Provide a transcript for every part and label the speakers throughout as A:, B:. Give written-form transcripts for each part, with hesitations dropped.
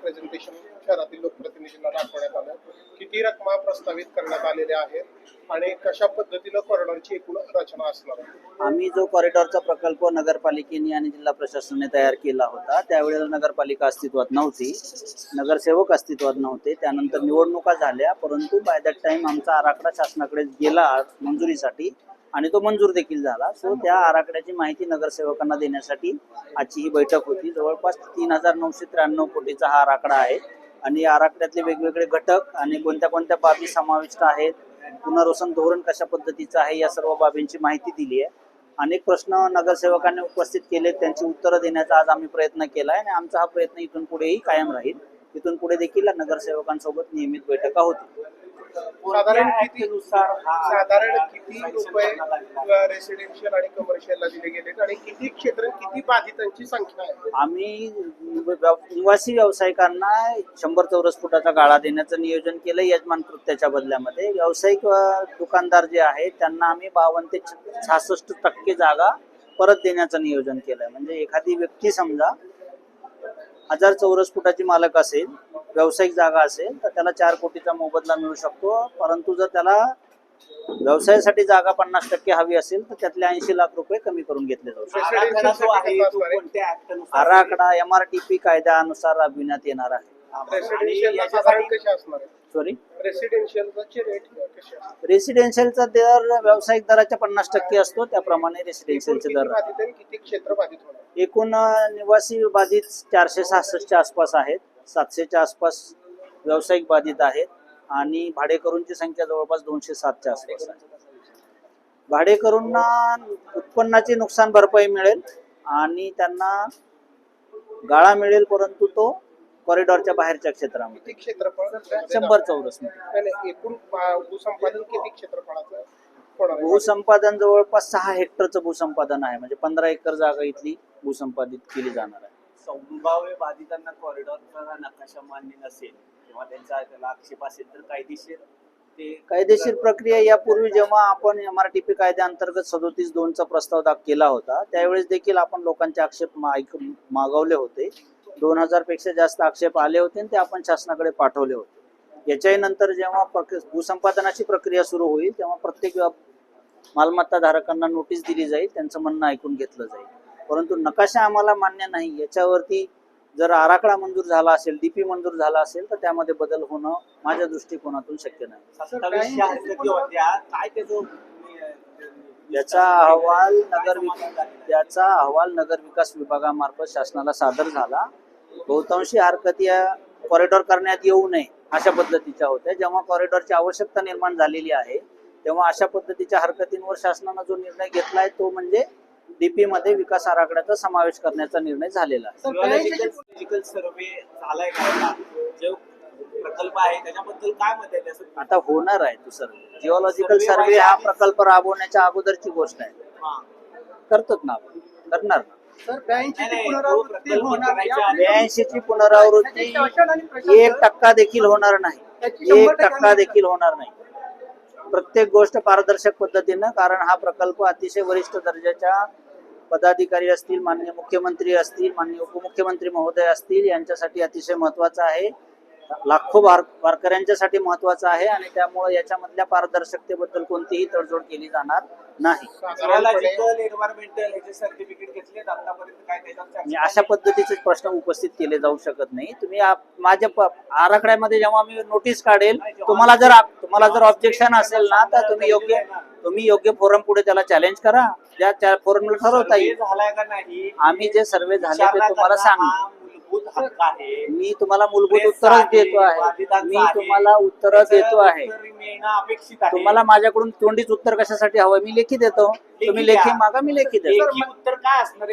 A: Presentation शहरातील लोकप्रतिनिधींना दाखवण्यात आलं. किती रक्कमा प्रस्तावित करण्यात आलेल्या आहेत आणि कशा पद्धतीनं कॉरिडॉरची एकूण रचना असणार आहे?
B: आम्ही जो कॉरिडॉरचा प्रकल्प नगरपालिकेने आणि जिल्हा प्रशासनाने तयार केला होता त्यावेळेला नगरपालिका अस्तित्वात नव्हती, नगरसेवक अस्तित्वात नव्हते. त्यानंतर निवडणुका झाल्या, परंतु बाय दॅट टाइम आमचा आराखडा शासनाकडे गेला मंजुरीसाठी आणि तो मंजूर देखील झाला. सो त्या आराखड्याची माहिती नगरसेवकांना देण्यासाठी आजची ही बैठक होती. जवळपास 3,993 कोटीचा हा आराखडा आहे आणि या आराखड्यातले वेगवेगळे घटक आणि कोणत्या कोणत्या बाबी समाविष्ट आहेत, पुनर्वसन धोरण कशा पद्धतीचं आहे, या सर्व बाबींची माहिती दिली आहे. अनेक प्रश्न नगरसेवकांनी उपस्थित केले, त्यांची उत्तरं देण्याचा आज आम्ही प्रयत्न केला आहे आणि आमचा हा प्रयत्न इथून पुढेही कायम राहील. इथून पुढे देखील नगरसेवकांसोबत नियमित बैठका होतील.
A: साधारण किती रुपये रेसिडेन्शियल आणि कमर्शियलला दिले गेले आणि किती क्षेत्र, किती बाधितांची संख्या आहे?
B: आम्ही निवासी व्यावसायिकांना 100 चौरस फुटाचा गाळा देण्याचं नियोजन केलं यजमान कृत्याच्या बदल्यामध्ये. व्यावसायिक दुकानदार जे आहेत त्यांना आम्ही 52 ते 66% जागा परत देण्याचं नियोजन केलंय. म्हणजे एखादी व्यक्ती समजा 1000 चौरस फुटाची मालक असेल, व्यावसायिक जागा असेल, तर त्याला 4 कोटीचा मोबदला मिळू शकतो. परंतु जर त्याला व्यवसायासाठी जागा 50% हवी असेल तर त्यातले 80 लाख रुपये कमी करून घेतले जाऊ शकतात. आराखडा MRTP कायद्यानुसार राबविण्यात येणार आहे. सॉरी, रेसिडेन्शियलचा दर व्यावसायिक दराच्या 50% असतो, त्याप्रमाणे रेसिडेन्शियलचे दर.
A: किती क्षेत्र बाधित होणार?
B: एकूण निवासी बाधित 466च्या आसपास आहेत, 700च्या आसपास व्यावसायिक बाधित आहेत आणि भाडेकरूंची संख्या जवळपास 207च्या आसपास आहे. भाडेकरूंना उत्पन्नाची नुकसान भरपाई मिळेल आणि त्यांना गाळा मिळेल, परंतु तो कॉरिडॉरच्या बाहेरच्या क्षेत्रामध्ये.
A: क्षेत्रफळ
B: 100 चौरस मध्ये.
A: एकूण भूसंपादन किती क्षेत्रफळाचं?
B: भूसंपादन जवळपास 6 हेक्टरचं भूसंपादन आहे, म्हणजे 15 एकर जागा इथली भूसंपादित केली जाणार आहे.
C: संभाव्य बाधितांना कॉरिडॉरचा नकाशा मान्य नसेल किंवा त्यांचा त्याला आक्षेप असेल तर
B: कायदेशीर प्रक्रिया. यापूर्वी जेव्हा आपण MRTP कायद्याअंतर्गत 37(2) प्रस्ताव केला होता त्यावेळेस देखील आपण लोकांचे आक्षेप मागवले होते. 2000 पेक्षा जास्त आक्षेप आले होते आणि ते आपण शासनाकडे पाठवले होते. याच्याही नंतर जेव्हा भूसंपादनाची प्रक्रिया सुरू होईल तेव्हा प्रत्येक मालमत्ता धारकांना नोटीस दिली जाईल, त्यांचं म्हणणं ऐकून घेतलं जाईल. परंतु नकाशा आम्हाला मान्य नाही याच्यावरती जर आराखडा मंजूर झाला असेल, DP मंजूर झाला असेल तर त्यामध्ये बदल होणं माझ्या दृष्टिकोनातून शक्य नाही. याचा अहवाल नगर विकास विभागामार्फत शासनाला सादर झाला. बहुतांशी हरकती कॉरिडॉर करण्यात येऊ नये अशा पद्धतीच्या होत्या. जेव्हा कॉरिडॉरची आवश्यकता निर्माण झालेली आहे तेव्हा अशा पद्धतीच्या हरकतींवर शासनाने जो निर्णय घेतलाय तो म्हणजे DP मध्ये विकास आराखड्याचा समावेश करण्याचा निर्णय झालेला आहे.
C: जिओलॉजिकल सर्वे झालाय का? जो प्रकल्प आहे त्याच्याबद्दल काय मत आहे?
B: आता होणार आहे तो सर्वे. जिओलॉजिकल सर्वे हा प्रकल्प राबवण्याच्या अगोदरची गोष्ट आहे. करतात ना, आपण करणार ना. 82ची पुनरावृत्ती 1% देखील होणार नाही, 1% देखील होणार नाही. प्रत्येक गोष्ट पारदर्शक पद्धतीनं, कारण हा प्रकल्प अतिशय वरिष्ठ दर्जाच्या पदाधिकारी असतील, माननीय मुख्यमंत्री असतील, माननीय उपमुख्यमंत्री महोदय असतील, यांच्यासाठी अतिशय महत्वाचा आहे. लाखो वारकऱ्यांच्यासाठी महत्वाचा आहे आणि त्यामुळे याच्यामधल्या पारदर्शकतेबद्दल कोणतीही तडजोड केली जाणार नाही. अशा पद्धतीचे प्रश्न उपस्थित केले जाऊ शकत नाही. तुम्ही माझ्या आराखड्यामध्ये जेव्हा मी नोटीस काढेल, तुम्हाला जर ऑब्जेक्शन असेल ना तर तुम्ही योग्य फोरम पुढे त्याला चॅलेंज करा. त्या फोरमला ठरवता येईल. आम्ही जे सर्वे झाले ते तुम्हाला सांगू. मी तुम्हाला मूलभूत उत्तरच देतो आहे. तुम्हाला माझ्याकडून तोंडीच उत्तर कशासाठी हवं? मी लेखी देतो. तुम्ही लेखी मागा, मी लेखी देतो.
C: उत्तर काय असणार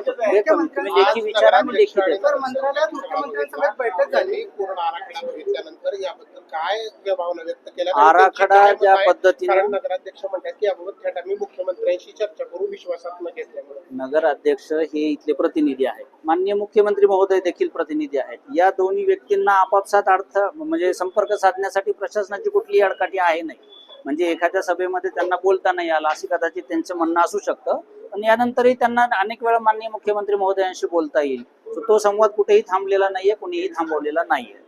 B: तुम्ही लेखी विचारा, मी लेखी देतो.
A: मंत्रालयात मुख्यमंत्र्यांसोबत बैठक झाली. पूर्ण आराखडा बघितल्यानंतर याबद्दल काय भावना व्यक्त केल्या?
B: आराखडा ज्या पद्धतीने
A: नगराध्यक्ष म्हणतात की याबाबत थेट आम्ही मुख्यमंत्र्यांशी चर्चा करू, विश्वासात न घेतल्यामुळे.
B: नगराध्यक्ष हे इथले प्रतिनिधी आहेत, माननीय मुख्यमंत्री महोदय देखील प्रतिनिधी आहेत. या दोन्ही व्यक्तींना आपापसात म्हणजे संपर्क साधण्यासाठी प्रशासनाची कुठलीही अडकाठी आहे नाही. म्हणजे एखाद्या सभेमध्ये त्यांना बोलता नाही आलं असे कदाचित त्यांचं म्हणणं असू शकतं. पण यानंतरही त्यांना अनेक वेळा माननीय मुख्यमंत्री महोदयांशी बोलता येईल. तो संवाद कुठेही थांबलेला नाहीये, कुणीही थांबवलेला नाहीये.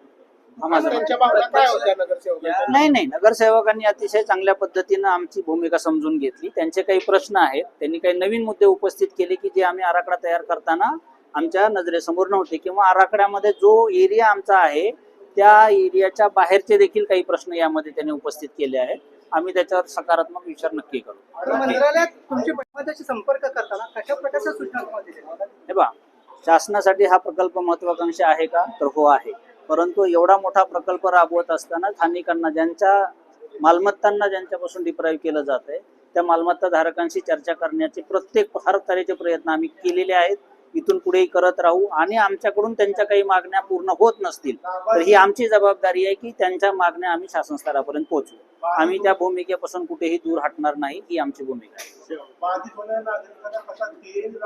B: हा माझा
A: त्यांच्या भावना काय होत्या नगरसेवकांच्या?
B: नाही, नगरसेवकांनी अतिशय चांगल्या पद्धतीनं आमची भूमिका समजून घेतली. त्यांचे काही प्रश्न आहेत, त्यांनी काही नवीन मुद्दे उपस्थित केले की जे आम्ही आराखडा तयार करताना आमच्या नजरेसमोर नव्हते, किंवा आराखड्यामध्ये जो एरिया आमचा आहे त्या एरियाच्या बाहेरचे देखील काही प्रश्न यामध्ये त्यांनी उपस्थित केले आहेत. आम्ही त्याच्यावर सकारात्मक विचार नक्की करू.
D: मंत्रालयात तुमची महिलांशी संपर्क करताना कशा प्रकारच्या सूचना तुम्हाला दिल्या?
B: हे बा, शासनासाठी हा प्रकल्प महत्वाकांक्षी आहे का? तर हो आहे. परंतु एवढा मोठा प्रकल्प राबवत असताना स्थानिकांना, ज्यांच्या मालमत्तांना ज्यांच्यापासून डिप्राईव्ह केलं जात आहे, त्या मालमत्ता धारकांशी चर्चा करण्याचे प्रत्येक हर तऱ्हेचे प्रयत्न आम्ही केलेले आहेत, इथून पुढेही करत राहू. आणि आमच्याकडून त्यांच्या काही मागण्या पूर्ण होत नसतील तर ही आमची जबाबदारी आहे की त्यांच्या मागण्या आम्ही शासन स्तरापर्यंत पोहोचवू. आम्ही त्या भूमिकेपासून कुठेही दूर हटणार नाही, ही आमची भूमिका आहे.
A: बाधित होणाऱ्या नागरिकांना कसा तेल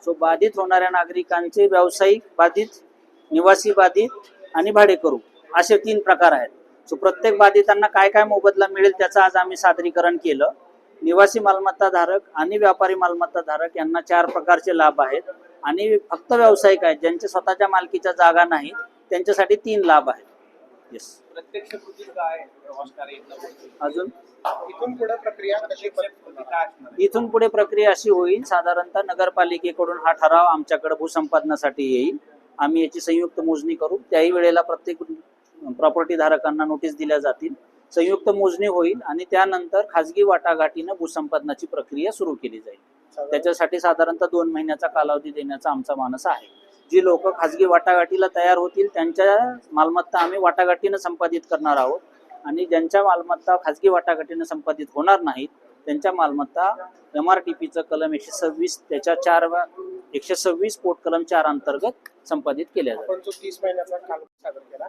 B: सो बाधित होणाऱ्या नागरिकांचे व्यावसायिक बाधित, निवासी बाधित आणि भाडेकरू असे 3 प्रकार आहेत. सो प्रत्येक बाधितांना काय काय मोबदला मिळेल त्याचं आज आम्ही सादरीकरण केलं. निवासी मालमत्ता धारक आणि व्यापारी मालमत्ता धारक यांना 4 प्रकारचे लाभ आहेत, आणि फक्त व्यावसायिक आहेत ज्यांच्या स्वतःच्या मालकीच्या जागा नाही त्यांच्यासाठी 3 लाभ आहेत. येस.
C: प्रत्यक्ष कृती काय असणार आहे?
B: अजून
A: इथून पुढे प्रक्रिया कशी
C: काय असणार?
B: इथून पुढे प्रक्रिया अशी होईल, साधारणतः नगरपालिकेकडून हा ठराव आमच्याकडे भूसंपादनासाठी येईल. आम्ही याची संयुक्त मोजणी करू. त्याही वेळेला प्रत्येक प्रॉपर्टी धारकांना नोटीस दिल्या जातील. संयुक्त मोजणी होईल आणि त्यानंतर खाजगी वाटाघाटीनं भूसंपादनाची प्रक्रिया सुरू केली जाईल. त्याच्यासाठी साधारणतः 2 महिन्याचा कालावधी देण्याचा आमचा मानस आहे. जी लोक खाजगी वाटाघाटीला तयार होतील त्यांच्या मालमत्ता आम्ही वाटाघाटीनं संपादित करणार आहोत, आणि ज्यांच्या मालमत्ता खाजगी वाटाघाटीनं संपादित होणार नाहीत त्यांच्या मालमत्ता MRTPचं कलम 126 त्याच्या 126 पोट कलम 4 अंतर्गत संपादित केल्या जातात.
A: आपण जो 30 महिन्याचा कालावधी सादर केला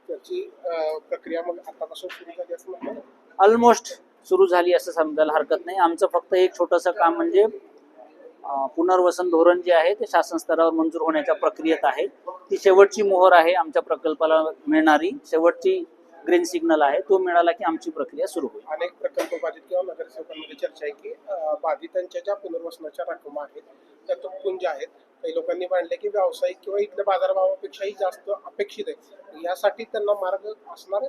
A: त्याची प्रक्रिया मग आतापासून सुरू झाली असं म्हणतात.
B: ऑलमोस्ट सुरू झाली असं समजायला हरकत नाही. आमचं फक्त एक छोटंसं काम म्हणजे पुनर्वसन धोरण जे आहे ते शासन स्तरावर मंजूर होण्याच्या प्रक्रियेत आहे. ती शेवटची मोहर आहे आमच्या प्रकल्पाला मिळणारी, शेवटची ग्रीन सिग्नल आहे. तो मिळाला की आमची प्रक्रिया सुरू होईल.
A: अनेक प्रकल्प बाधित किंवा नगरसेवकांमध्ये चर्चा आहे की बाधितांच्या ज्या पुनर्वसनाच्या रक्कम आहेत त्या तुटपुंज आहेत. काही लोकांनी मांडले की व्यावसायिक किंवा इथल्या बाजारभावापेक्षाही जास्त अपेक्षित आहे, यासाठी त्यांना मार्ग असणार आहे.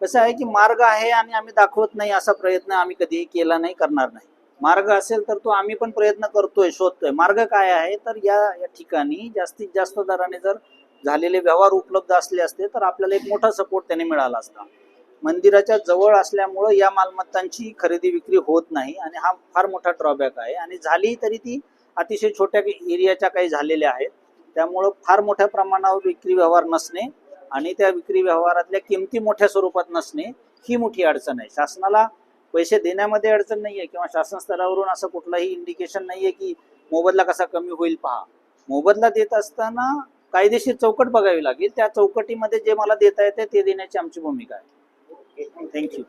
B: कसं आहे की मार्ग आहे आणि आम्ही दाखवत नाही असा प्रयत्न आम्ही कधीही केला नाही, करणार नाही. मार्ग असेल तर तो आम्ही पण प्रयत्न करतोय, शोधतोय. मार्ग काय आहे तर या ठिकाणी जास्तीत जास्त दराने जर झालेले व्यवहार उपलब्ध असले असते तर आपल्याला एक मोठा सपोर्ट त्याने मिळाला असता. मंदिराच्या जवळ असल्यामुळं या मालमत्तांची खरेदी विक्री होत नाही आणि हा फार मोठा ड्रॉबॅक आहे. आणि झाली तरी ती अतिशय छोट्या एरियाच्या काही झालेल्या आहेत, त्यामुळं फार मोठ्या प्रमाणावर विक्री व्यवहार नसणे आणि त्या विक्री व्यवहारातल्या किमती मोठ्या स्वरूपात नसणे ही मोठी अडचण आहे. शासनाला पैसे देण्यामध्ये अडचण नाहीये किंवा शासन स्तरावरून असं कुठलाही इंडिकेशन नाहीये की मोबदला कसा कमी होईल. पहा, मोबदला देत असताना कायदेशीर चौकट बघावी लागेल. त्या चौकटीमध्ये जे मला देता येते ते देण्याची आमची भूमिका आहे. थँक्यू.